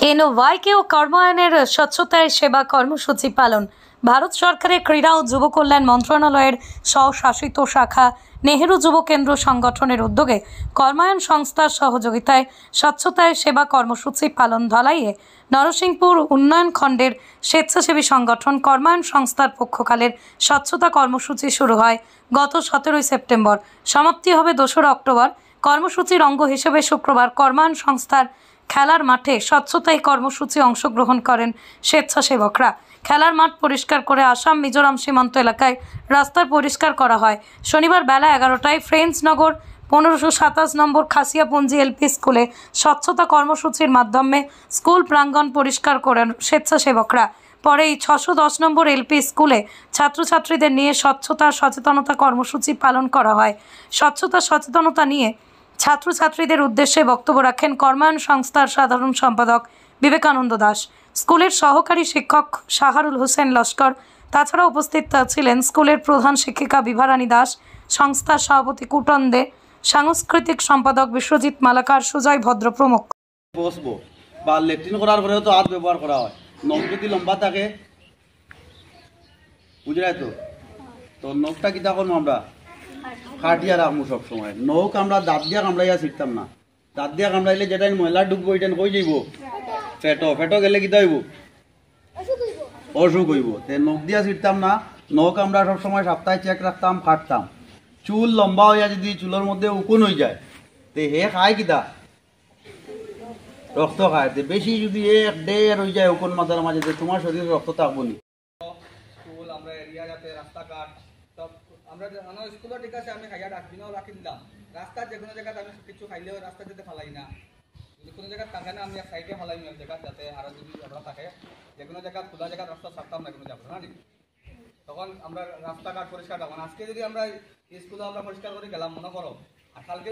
এনওয়াইকে ও কর্মায়নের স্বচ্ছতায় সেবা কর্মসূচি পালন। ভারত সরকারের ক্রীড়া ও যুব কল্যাণ মন্ত্রণালয়ের স্বশাসিত শাখা নেহেরু যুব কেন্দ্র সংগঠনের উদ্যোগে কর্মায়ন সংস্থার সহযোগিতায় স্বচ্ছতায় সেবা কর্মসূচি পালন। ধলাইয়ে নরসিংপুর উন্নয়ন খণ্ডের স্বেচ্ছাসেবী সংগঠন কর্মায়ন সংস্থার পক্ষকালের স্বচ্ছতা কর্মসূচি শুরু হয় গত 17 সেপ্টেম্বর, সমাপ্তি হবে 2 অক্টোবর। কর্মসূচির অঙ্গ হিসেবে শুক্রবার কর্মায়ন সংস্থার খেলার মাঠে স্বচ্ছতা এই কর্মসূচি অংশগ্রহণ করেন স্বেচ্ছাসেবকরা। খেলার মাঠ পরিষ্কার করে আসাম মিজোরাম সীমান্ত এলাকায় রাস্তার পরিষ্কার করা হয়। শনিবার বেলা 11টায় ফ্রেঞ্চনগর 1527 নম্বর খাসিয়াপুঞ্জি এলপি স্কুলে স্বচ্ছতা কর্মসূচির মাধ্যমে স্কুল প্রাঙ্গণ পরিষ্কার করেন স্বেচ্ছাসেবকরা। পরে এই 610 নম্বর এলপি স্কুলে ছাত্রছাত্রীদের নিয়ে স্বচ্ছতা সচেতনতা কর্মসূচি পালন করা হয়। স্বচ্ছতা সচেতনতা নিয়ে ছাত্রছাত্রীদের উদ্দেশ্যে বক্তব্য রাখেন কর্মায়ন সংস্থার সাধারণ সম্পাদক বিবেকানন্দ দাস, স্কুলের সহকারী শিক্ষক শাহরুল হোসেন লস্কর। তাছাড়া উপস্থিত ছিলেন স্কুলের প্রধান শিক্ষিকা বিভারানী দাস, সংস্থার সভাপতি কুটন দে, সাংস্কৃতিক সম্পাদক বিশ্বজিৎ মালাকার, সুজয় ভদ্র প্রমুখ। বসবো বা লেট্রিন করার পরেও তো হাত ব্যবহার করা হয়। নখ যদি লম্বা থাকে, বুঝলাই তো নখটা কি তখন আমরা কাটিয়া রাখবো সবসময়। নখ আমরা দাঁত দিয়া কামড়াইয়া শিখতাম না। দাঁত দিয়া কামড়াইলে যেটা ময়লা ঢুকবো এটা কই যাইব ফেটো গেলে কিতা হইব, অসুখ হইব। নখ দিয়া শিখতাম না। নখ আমরা সবসময় সপ্তাহে চেক রাখতাম, কাটতাম। চুল লম্বা হইয়া যদি চুলের মধ্যে উকুন হয়ে যায় তে হে খায় কিতা, রক্ত খায়। বেশি যদি 1-1.5 হয়ে যায় উকুন মাথার মাঝে, তোমার শরীরে রক্ত থাকবো নি। স্কুল আমরা এরিয়া যাতে রাস্তাঘাট সব আমরা স্কুলও ঠিক আছে, আমি খাইয়া ডাস্টবিনও রাখি দিলাম। রাস্তার যে কোনো জায়গাতে আমি কিছু খাইলেও রাস্তা যেতে ফালাই না। যদি কোনো জায়গায় থাকে না আমি এক সাইডে ফালাই এক জায়গা, যাতে আরও যদি আমরা থাকে যে কোনো জায়গা খোলা জায়গা রাস্তা ছাড়তাম না কোনো যাবো না। তখন আমরা রাস্তাঘাট পরিষ্কার রাখবো। আজকে যদি আমরা স্কুলে আমরা পরিষ্কার করে গেলাম মনে করো, আর কালকে